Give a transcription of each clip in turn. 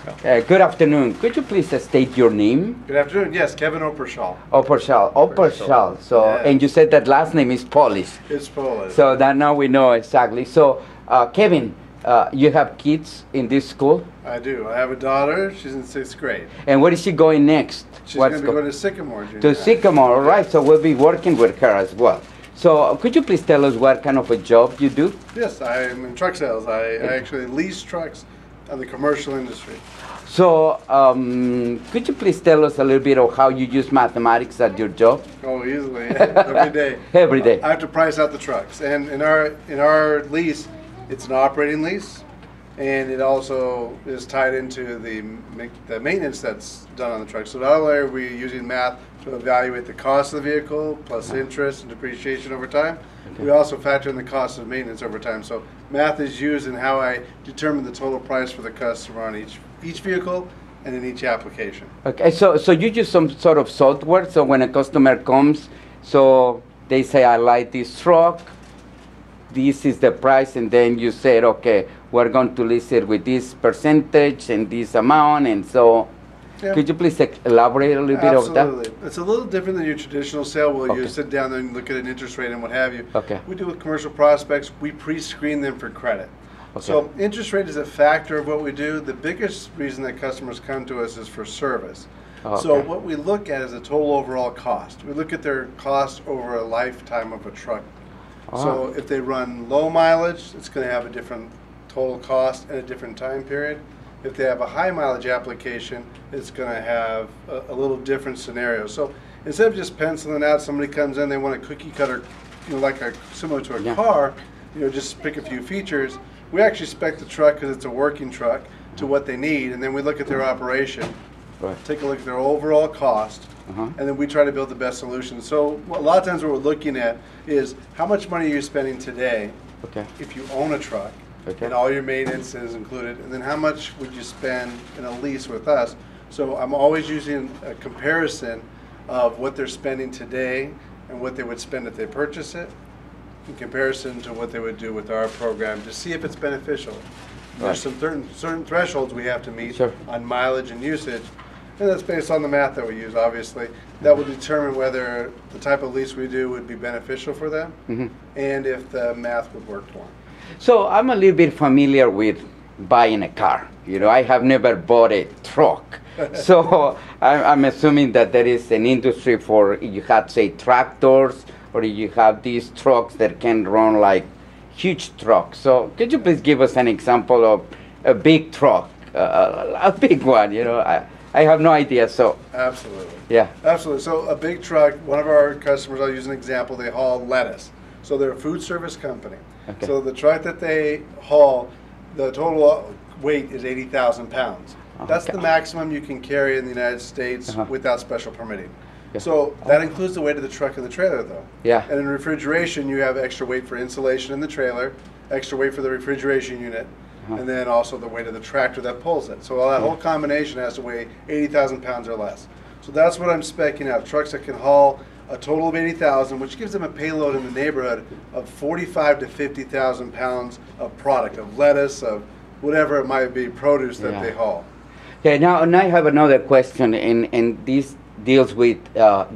Good afternoon. Could you please state your name? Good afternoon. Yes, Kevin Oppershall. Oppershall. So, yeah. And you said that last name is Polish. It's Polish. So that now we know exactly. So, Kevin, you have kids in this school? I do. I have a daughter. She's in 6th grade. And where is she going next? She's going to be going to Sycamore Junior To High. Sycamore, all right. So we'll be working with her as well. So could you please tell us what kind of a job you do? Yes, I'm in truck sales. I actually lease trucks on the commercial industry. So could you please tell us a little bit of how you use mathematics at your job? Oh, easily. Every day. Every day. I have to price out the trucks. And in our lease, it's an operating lease. And it also is tied into the maintenance that's done on the truck. So not only are we using math to evaluate the cost of the vehicle, plus interest and depreciation over time, we also factor in the cost of maintenance over time. So math is used in how I determine the total price for the customer on each vehicle and in each application. Okay, so you use some sort of software, so when a customer comes, so they say, I like this truck, this is the price, and then you said, okay, we're going to list it with this percentage and this amount, and so could you please elaborate a little bit of that? Absolutely. It's a little different than your traditional sale where you sit down there and look at an interest rate and what have you. Okay. We do with commercial prospects, we pre-screen them for credit. Okay. So interest rate is a factor of what we do. The biggest reason that customers come to us is for service. Okay. So what we look at is the total overall cost. We look at their cost over a lifetime of a truck. So if they run low mileage, it's going to have a different total cost and a different time period. If they have a high mileage application, it's going to have a little different scenario. So instead of just penciling out, somebody comes in, they want a cookie cutter, like similar to a car, just pick a few features. We actually spec the truck because it's a working truck to what they need, and then we look at their operation, take a look at their overall cost, and then we try to build the best solution. So a lot of times what we're looking at is how much money are you spending today if you own a truck, and all your maintenance is included, and then how much would you spend in a lease with us. So I'm always using a comparison of what they're spending today and what they would spend if they purchase it in comparison to what they would do with our program to see if it's beneficial. There's some certain thresholds we have to meet on mileage and usage, and that's based on the math that we use, obviously. That will determine whether the type of lease we do would be beneficial for them and if the math would work for them. So I'm a little bit familiar with buying a car. I have never bought a truck. So I'm assuming that there is an industry for, you have, say, tractors, or you have these trucks that can run like huge trucks. So could you please give us an example of a big truck, a big one? I have no idea. So absolutely. Yeah. Absolutely. So a big truck, one of our customers, I'll use an example, they haul lettuce. So they're a food service company. Okay. So the truck that they haul, the total weight is 80,000 pounds. That's the maximum you can carry in the United States without special permitting. So that includes the weight of the truck and the trailer, though. Yeah. And in refrigeration, you have extra weight for insulation in the trailer, extra weight for the refrigeration unit, and then also the weight of the tractor that pulls it. So all that whole combination has to weigh 80,000 pounds or less. So that's what I'm speccing out, trucks that can haul a total of 80,000, which gives them a payload in the neighborhood of 45 to 50,000 pounds of product, of lettuce, of whatever it might be, produce that they haul. Okay, now I have another question, and this deals with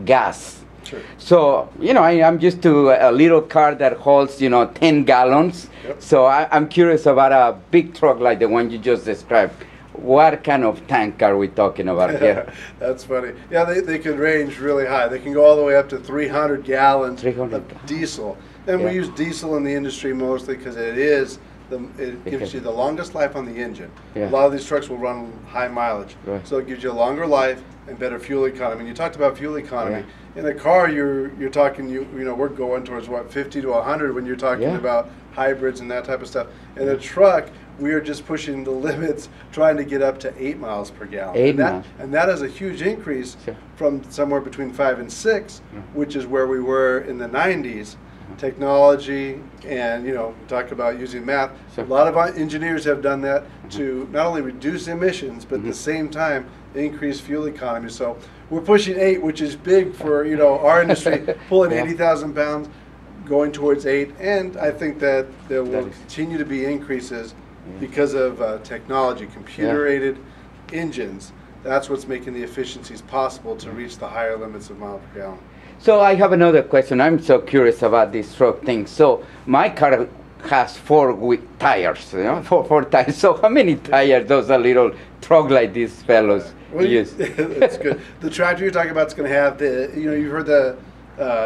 gas. Sure. So, I'm used to a little car that holds, 10 gallons. Yep. So I'm curious about a big truck like the one you just described. What kind of tank are we talking about here? That's funny. Yeah, they can range really high. They can go all the way up to 300 gallons of diesel. And we use diesel in the industry mostly because it gives you the longest life on the engine. A lot of these trucks will run high mileage. So it gives you a longer life and better fuel economy. And you talked about fuel economy. In a car, you're talking, we're going towards, 50 to 100 when you're talking about hybrids and that type of stuff. In a truck, we are just pushing the limits, trying to get up to 8 miles per gallon. And that is a huge increase from somewhere between 5 and 6, which is where we were in the 90s. Technology and, talk about using math. A lot of engineers have done that to not only reduce emissions, but at the same time increase fuel economy. So we're pushing 8, which is big for, our industry, pulling 80,000 pounds, going towards 8. And I think that there will continue to be increases because of technology, computer-aided engines, that's what's making the efficiencies possible to reach the higher limits of mile per gallon. So I have another question. I'm so curious about this truck thing. So my car has four tires, you know, four tires. So how many tires does a little truck like these fellows use? That's good. The tractor you're talking about is going to have the, you know, you've heard the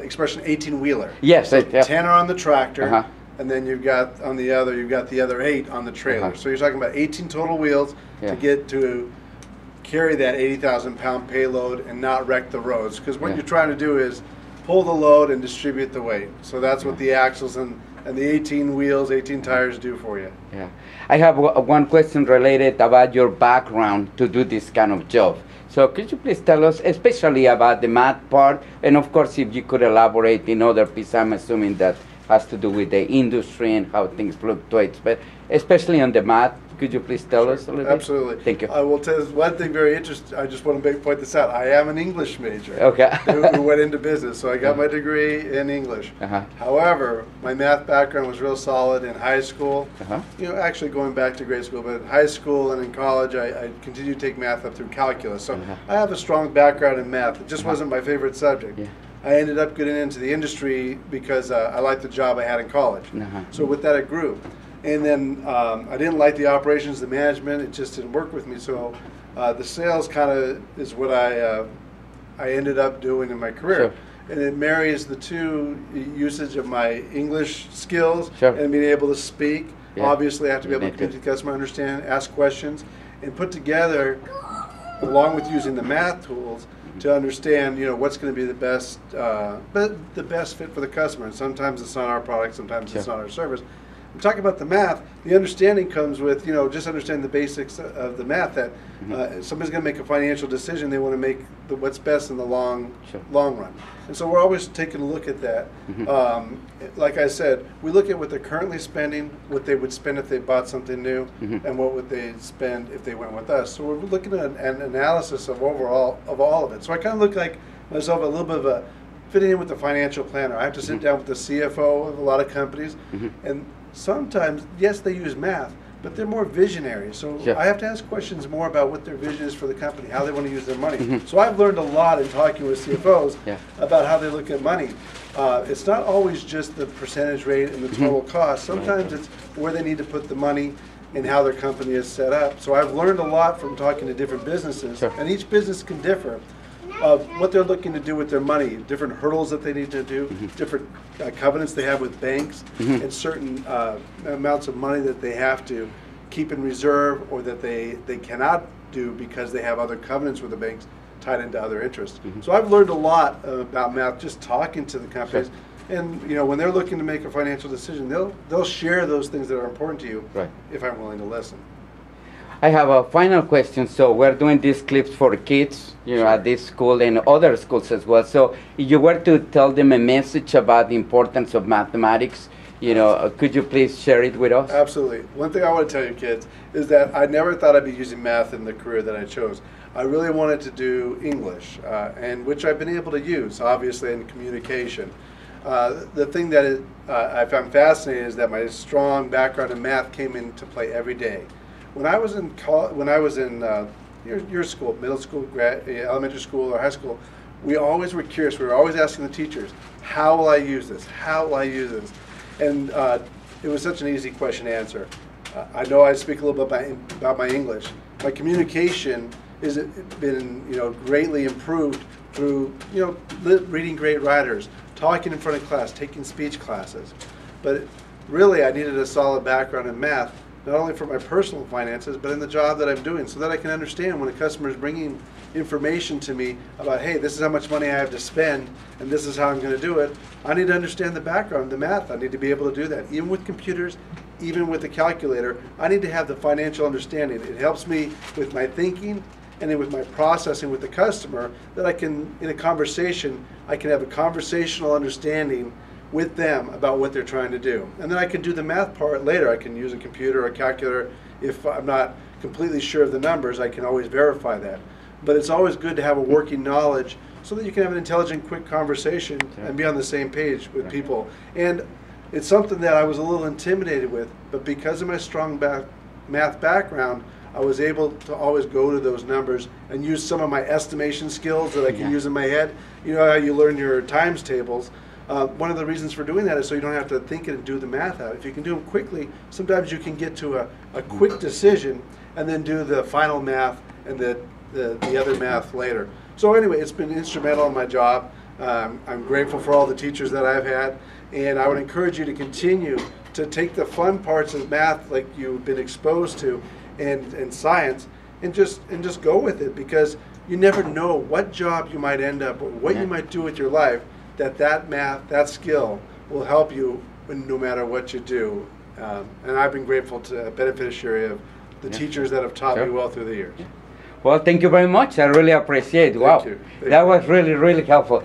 expression 18-wheeler. Yes. So yeah. 10 are on the tractor, Uh-huh. and then you've got on the other, you've got the other 8 on the trailer. Uh-huh. So you're talking about 18 total wheels to get to carry that 80,000-pound payload and not wreck the roads. Because what you're trying to do is pull the load and distribute the weight. So that's what the axles and the 18 wheels, 18 tires do for you. Yeah. I have one question related about your background to do this kind of job. So could you please tell us, especially about the math part, and of course if you could elaborate in other pieces, I'm assuming that has to do with the industry and how things fluctuate, but especially on the math, could you please tell us a little bit? Absolutely. Thank you. I will tell you one thing very interesting. I just want to point this out. I am an English major Okay. who went into business, so I got my degree in English. Uh-huh. However, my math background was real solid in high school. Uh-huh. You know, actually going back to grade school, but in high school and in college, I continued to take math up through calculus. So I have a strong background in math. It just wasn't my favorite subject. Yeah. I ended up getting into the industry because I liked the job I had in college. So with that, it grew. And then I didn't like the operations, the management. It just didn't work with me. So the sales kind of is what I ended up doing in my career. Sure. And it marries the two usage of my English skills Sure. and being able to speak. Yeah. Obviously, I have to be able to communicate to the customer, understand, ask questions, and put together, along with using the math tools, to understand, you know, what's going to be the best fit for the customer. And sometimes it's not our product, sometimes it's not our service. I'm talking about the math. The understanding comes with, you know, just understanding the basics of the math. That somebody's going to make a financial decision. They want to make what's best in the long run. And so we're always taking a look at that. Like I said, we look at what they're currently spending, what they would spend if they bought something new, and what would they spend if they went with us. So we're looking at an analysis of all of it. So I kind of look like myself a little bit of a fitting in with the financial planner. I have to sit down with the CFO of a lot of companies, and sometimes, yes, they use math, but they're more visionary. So I have to ask questions more about what their vision is for the company, how they want to use their money. So I've learned a lot in talking with CFOs about how they look at money. It's not always just the percentage rate and the total cost. Sometimes it's where they need to put the money and how their company is set up. So I've learned a lot from talking to different businesses, and each business can differ of what they're looking to do with their money, different hurdles that they need to do, different covenants they have with banks, and certain amounts of money that they have to keep in reserve or that they cannot do because they have other covenants with the banks tied into other interests. So I've learned a lot about math just talking to the companies. And you know, when they're looking to make a financial decision, they'll share those things that are important to you if I'm willing to listen. I have a final question. So we're doing these clips for kids, you know, at this school and other schools as well. So if you were to tell them a message about the importance of mathematics, you know, could you please share it with us? Absolutely. One thing I want to tell you kids is that I never thought I'd be using math in the career that I chose. I really wanted to do English, and which I've been able to use, obviously, in communication. The thing that I found fascinating is that my strong background in math came into play every day. When I was in your school, middle school, elementary school, or high school, we always were curious. We were always asking the teachers, "How will I use this? How will I use this?" And it was such an easy question to answer. I know I speak a little bit about my English. My communication has been, you know, greatly improved through, you know, reading great writers, talking in front of class, taking speech classes. But really, I needed a solid background in math, not only for my personal finances, but in the job that I'm doing, so that I can understand when a customer is bringing information to me about, hey, this is how much money I have to spend, and this is how I'm going to do it. I need to understand the background, the math. I need to be able to do that. Even with computers, even with the calculator, I need to have the financial understanding. It helps me with my thinking and then with my processing with the customer, that I can, in a conversation, I can have a conversational understanding with them about what they're trying to do. And then I can do the math part later. I can use a computer or a calculator. If I'm not completely sure of the numbers, I can always verify that. But it's always good to have a working knowledge so that you can have an intelligent, quick conversation and be on the same page with people. And it's something that I was a little intimidated with, but because of my strong math background, I was able to always go to those numbers and use some of my estimation skills that I can use in my head. You know how you learn your times tables. One of the reasons for doing that is so you don't have to think and do the math out. If you can do them quickly, sometimes you can get to a quick decision and then do the final math and the other math later. So anyway, it's been instrumental in my job. I'm grateful for all the teachers that I've had, and I would encourage you to continue to take the fun parts of math like you've been exposed to and science and just go with it, because you never know what job you might end up or what you might do with your life, that math, that skill will help you no matter what you do. And I've been grateful to a beneficiary of the teachers that have taught me well through the years. Well, thank you very much. I really appreciate it. Wow. Thank you. That was really, really helpful.